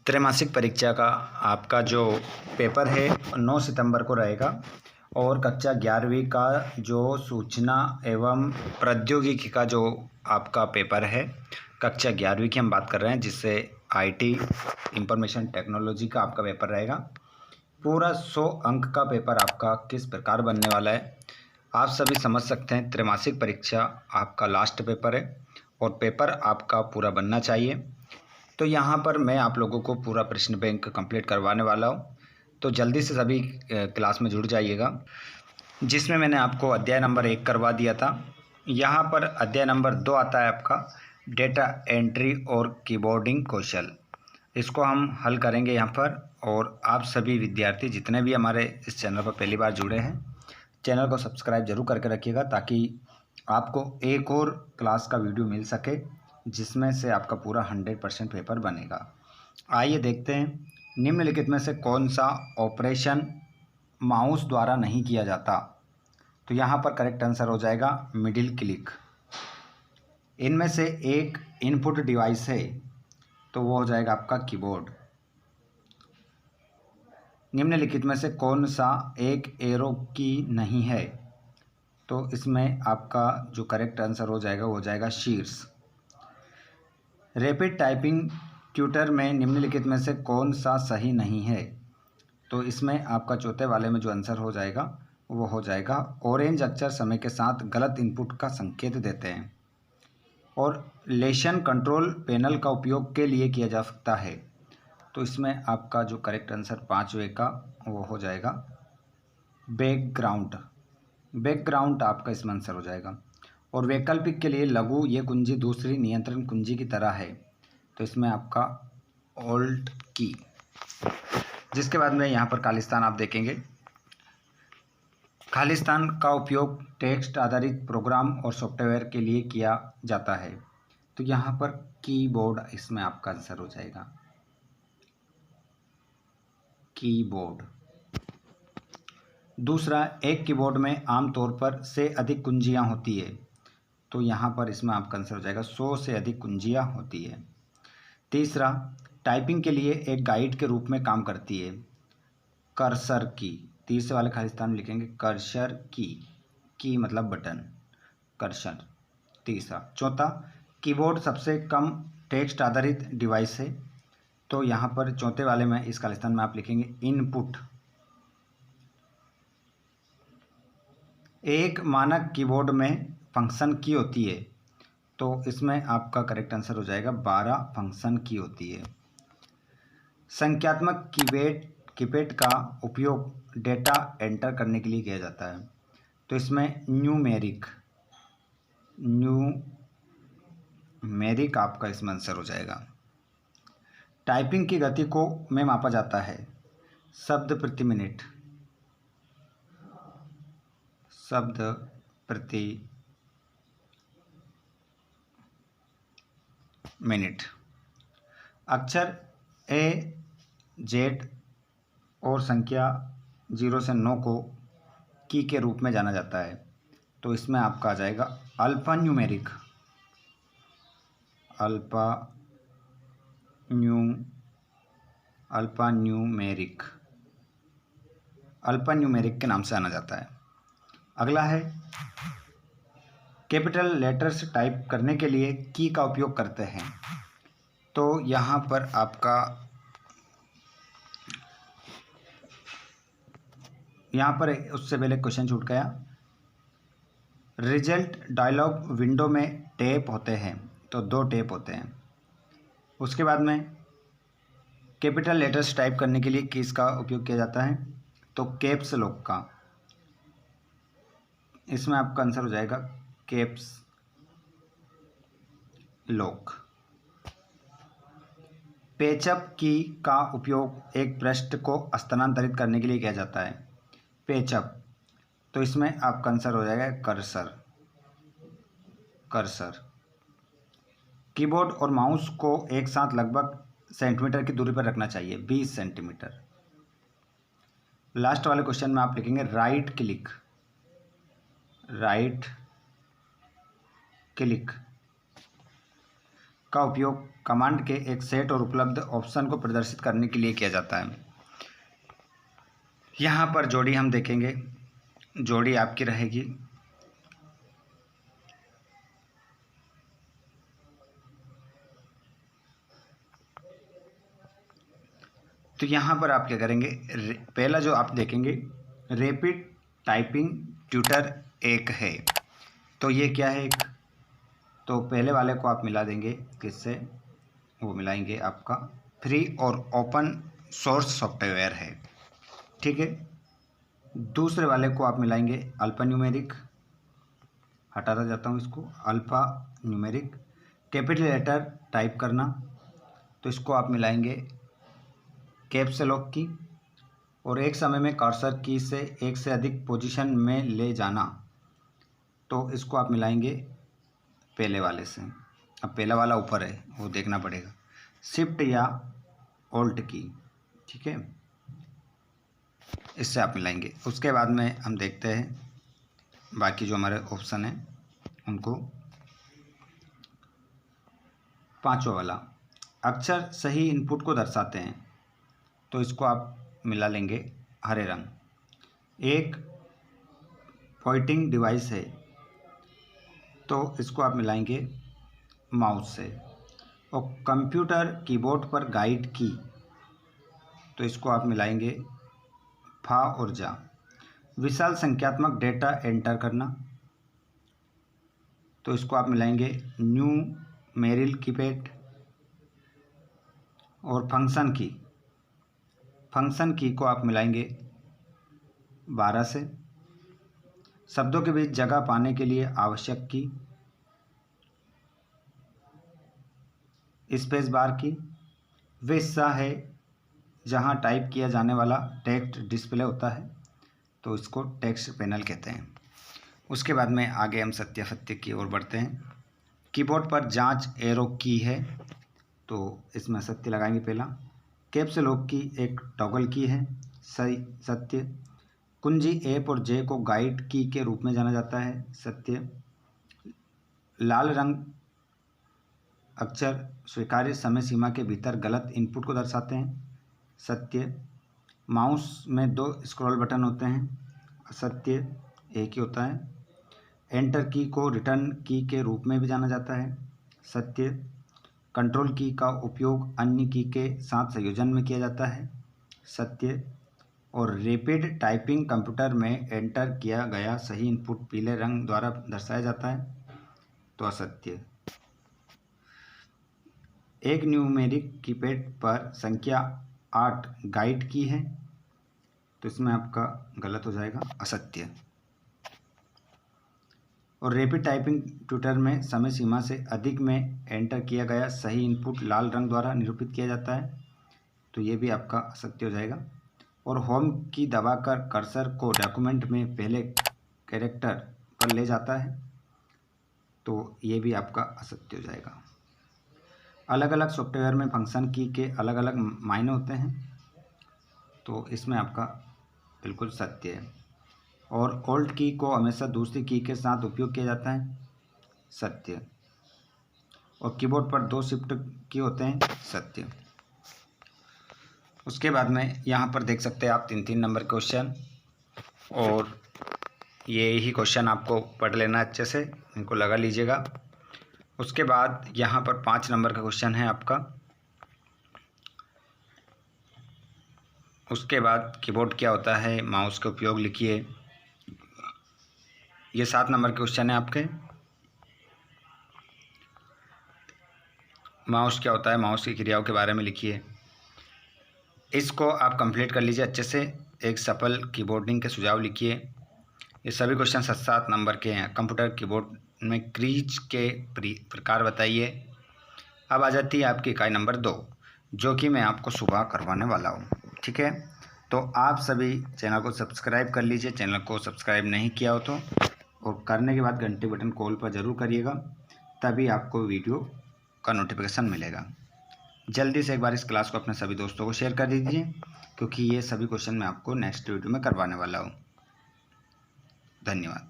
त्रैमासिक परीक्षा का आपका जो पेपर है 9 सितंबर को रहेगा और कक्षा 11वीं का जो सूचना एवं प्रौद्योगिकी का जो आपका पेपर है कक्षा 11वीं की हम बात कर रहे हैं, जिससे आईटी इंफॉर्मेशन टेक्नोलॉजी का आपका पेपर रहेगा। पूरा 100 अंक का पेपर आपका किस प्रकार बनने वाला है आप सभी समझ सकते हैं। त्रैमासिक परीक्षा आपका लास्ट पेपर है और पेपर आपका पूरा बनना चाहिए। तो यहाँ पर मैं आप लोगों को पूरा प्रश्न बैंक कंप्लीट करवाने वाला हूँ, तो जल्दी से सभी क्लास में जुड़ जाइएगा। जिसमें मैंने आपको अध्याय नंबर 1 करवा दिया था। यहाँ पर अध्याय नंबर 2 आता है आपका डेटा एंट्री और कीबोर्डिंग कौशल। इसको हम हल करेंगे यहाँ पर। और आप सभी विद्यार्थी जितने भी हमारे इस चैनल पर पहली बार जुड़े हैं, चैनल को सब्सक्राइब जरूर करके रखिएगा ताकि आपको एक और क्लास का वीडियो मिल सके जिसमें से आपका पूरा 100% पेपर बनेगा। आइए देखते हैं निम्नलिखित में से कौन सा ऑपरेशन माउस द्वारा नहीं किया जाता। तो यहाँ पर करेक्ट आंसर हो जाएगा मिडिल क्लिक। इनमें से एक इनपुट डिवाइस है तो वो हो जाएगा आपका कीबोर्ड। निम्नलिखित में से कौन सा एक एरो की नहीं है, तो इसमें आपका जो करेक्ट आंसर हो जाएगा वो हो जाएगा शीर्ष। रैपिड टाइपिंग ट्यूटर में निम्नलिखित में से कौन सा सही नहीं है, तो इसमें आपका चौथे वाले में जो आंसर हो जाएगा वो हो जाएगा ऑरेंज अक्षर समय के साथ गलत इनपुट का संकेत देते हैं और लेशन कंट्रोल पैनल का उपयोग के लिए किया जा सकता है। तो इसमें आपका जो करेक्ट आंसर 5वें का वो हो जाएगा बैकग्राउंड। बैकग्राउंड आपका इसमें आंसर हो जाएगा। और वैकल्पिक के लिए लघु ये कुंजी दूसरी नियंत्रण कुंजी की तरह है, तो इसमें आपका ऑल्ट की। जिसके बाद में यहाँ पर खालिस्तान आप देखेंगे। खालिस्तान का उपयोग टेक्स्ट आधारित प्रोग्राम और सॉफ्टवेयर के लिए किया जाता है, तो यहाँ पर कीबोर्ड इसमें आपका आंसर हो जाएगा कीबोर्ड। दूसरा, एक कीबोर्ड में आमतौर पर से अधिक कुंजियाँ होती है, तो यहाँ पर इसमें आपका आंसर हो जाएगा 100 से अधिक कुंजियाँ होती है। तीसरा, टाइपिंग के लिए एक गाइड के रूप में काम करती है कर्सर की। तीसरे वाले खालिस्तान में लिखेंगे कर्सर की मतलब बटन, कर्सर तीसरा। चौथा, कीबोर्ड सबसे कम टेक्स्ट आधारित डिवाइस है, तो यहाँ पर चौथे वाले में इस खालिस्तान में आप लिखेंगे इनपुट। एक मानक कीबोर्ड में फंक्शन की होती है, तो इसमें आपका करेक्ट आंसर हो जाएगा 12 फंक्शन की होती है। संख्यात्मक कीपैड का उपयोग डेटा एंटर करने के लिए किया जाता है, तो इसमें न्यूमेरिक आपका इसमें आंसर हो जाएगा। टाइपिंग की गति को में मापा जाता है शब्द प्रति मिनट, शब्द प्रति मिनट। अक्षर ए जेड और संख्या 0 से 9 को की के रूप में जाना जाता है, तो इसमें आपका आ जाएगा अल्फा न्यूमेरिक के नाम से जाना जाता है। अगला है कैपिटल लेटर्स टाइप करने के लिए की का उपयोग करते हैं, तो यहाँ पर आपका उससे पहले क्वेश्चन छूट गया। रिजल्ट डायलॉग विंडो में टैप होते हैं, तो 2 टैप होते हैं। उसके बाद में कैपिटल लेटर्स टाइप करने के लिए किसका उपयोग किया जाता है, तो कैप्स लॉक का। इसमें आपका आंसर हो जाएगा कैप्स लॉक। पेचअप की का उपयोग एक पृष्ठ को स्थानांतरित करने के लिए किया जाता है, पेचअप, तो इसमें आपका आंसर हो जाएगा कर्सर। कीबोर्ड और माउस को एक साथ लगभग सेंटीमीटर की दूरी पर रखना चाहिए, 20 सेंटीमीटर। लास्ट वाले क्वेश्चन में आप लिखेंगे राइट क्लिक। का उपयोग कमांड के एक सेट और उपलब्ध ऑप्शन को प्रदर्शित करने के लिए किया जाता है। यहाँ पर जोड़ी हम देखेंगे, जोड़ी आपकी रहेगी तो यहाँ पर आप क्या करेंगे, पहला जो आप देखेंगे रैपिड टाइपिंग ट्यूटर एक है। तो ये क्या है, तो पहले वाले को आप मिला देंगे किससे, वो मिलाएंगे आपका फ्री और ओपन सोर्स सॉफ्टवेयर है, ठीक है। दूसरे वाले को आप मिलाएंगे अल्फा न्यूमेरिक, हटाता जाता हूँ इसको, alphanumeric capital letter type करना, तो इसको आप मिलाएंगे कैप्स लॉक की, और एक समय में कर्सर की से एक से अधिक पोजीशन में ले जाना, तो इसको आप मिलाएंगे पहले वाले से। अब पहला वाला ऊपर है, वो देखना पड़ेगा, शिफ्ट या ऑल्ट की, ठीक है, इससे आप मिलाएंगे। उसके बाद में हम देखते हैं बाकी जो हमारे ऑप्शन हैं उनको। पांचवा वाला अक्षर सही इनपुट को दर्शाते हैं, तो इसको आप मिला लेंगे हरे रंग। एक पॉइंटिंग डिवाइस है, तो इसको आप मिलाएंगे माउस से। और कंप्यूटर कीबोर्ड पर गाइड की, तो इसको आप मिलाएंगे फा और जा। विशाल संख्यात्मक डेटा एंटर करना, तो इसको आप मिलाएंगे न्यूमेरिक कीपैड। और फंक्शन की को आप मिलाएंगे 12 से। शब्दों के बीच जगह पाने के लिए आवश्यक की स्पेस बार की। वे हिस्सा है जहां टाइप किया जाने वाला टेक्स्ट डिस्प्ले होता है, तो इसको टेक्स्ट पैनल कहते हैं। उसके बाद में आगे हम सत्यासत्य की ओर बढ़ते हैं। कीबोर्ड पर जांच एरो की है, तो इसमें सत्य लगाएंगे पहला। कैप्स लॉक की एक टॉगल की है, सही सत्य। कुंजी एफ और जे को गाइड की के रूप में जाना जाता है, सत्य। लाल रंग अक्षर स्वीकार्य समय सीमा के भीतर गलत इनपुट को दर्शाते हैं, सत्य। माउस में 2 स्क्रॉल बटन होते हैं, सत्य, एक ही होता है। एंटर की को रिटर्न की के रूप में भी जाना जाता है, सत्य। कंट्रोल की का उपयोग अन्य की के साथ संयोजन में किया जाता है, सत्य। और रैपिड टाइपिंग कंप्यूटर में एंटर किया गया सही इनपुट पीले रंग द्वारा दर्शाया जाता है, तो असत्य। एक न्यूमेरिक कीपैड पर संख्या 8 गाइड की है, तो इसमें आपका गलत हो जाएगा, असत्य। और रैपिड टाइपिंग ट्यूटर में समय सीमा से अधिक में एंटर किया गया सही इनपुट लाल रंग द्वारा निरूपित किया जाता है, तो ये भी आपका असत्य हो जाएगा। और होम की दबाकर कर्सर को डॉक्यूमेंट में पहले कैरेक्टर पर ले जाता है, तो ये भी आपका असत्य हो जाएगा। अलग अलग सॉफ्टवेयर में फंक्शन की के अलग अलग मायने होते हैं, तो इसमें आपका बिल्कुल सत्य है। और ऑल्ट की को हमेशा दूसरी की के साथ उपयोग किया जाता है, सत्य। और कीबोर्ड पर 2 शिफ्ट की होते हैं, सत्य। उसके बाद में यहाँ पर देख सकते हैं आप 3-3 नंबर क्वेश्चन, और ये ही क्वेश्चन आपको पढ़ लेना अच्छे से, इनको लगा लीजिएगा। उसके बाद यहाँ पर 5 नंबर का क्वेश्चन है आपका। उसके बाद कीबोर्ड क्या होता है, माउस का उपयोग लिखिए। ये 7 नंबर के क्वेश्चन है आपके। माउस क्या होता है, माउस की क्रियाओं के बारे में लिखिए। इसको आप कंप्लीट कर लीजिए अच्छे से। एक सफल कीबोर्डिंग के सुझाव लिखिए। ये सभी क्वेश्चन 7-7 नंबर के हैं। कंप्यूटर कीबोर्ड में क्रीज के प्रकार बताइए। अब आ जाती है आपकी इकाई नंबर 2, जो कि मैं आपको सुबह करवाने वाला हूँ, ठीक है। तो आप सभी चैनल को सब्सक्राइब कर लीजिए, चैनल को सब्सक्राइब नहीं किया हो तो, और करने के बाद घंटे बटन कॉल पर ज़रूर करिएगा, तभी आपको वीडियो का नोटिफिकेशन मिलेगा। जल्दी से एक बार इस क्लास को अपने सभी दोस्तों को शेयर कर दीजिए, क्योंकि ये सभी क्वेश्चन मैं आपको नेक्स्ट वीडियो में करवाने वाला हूँ। धन्यवाद।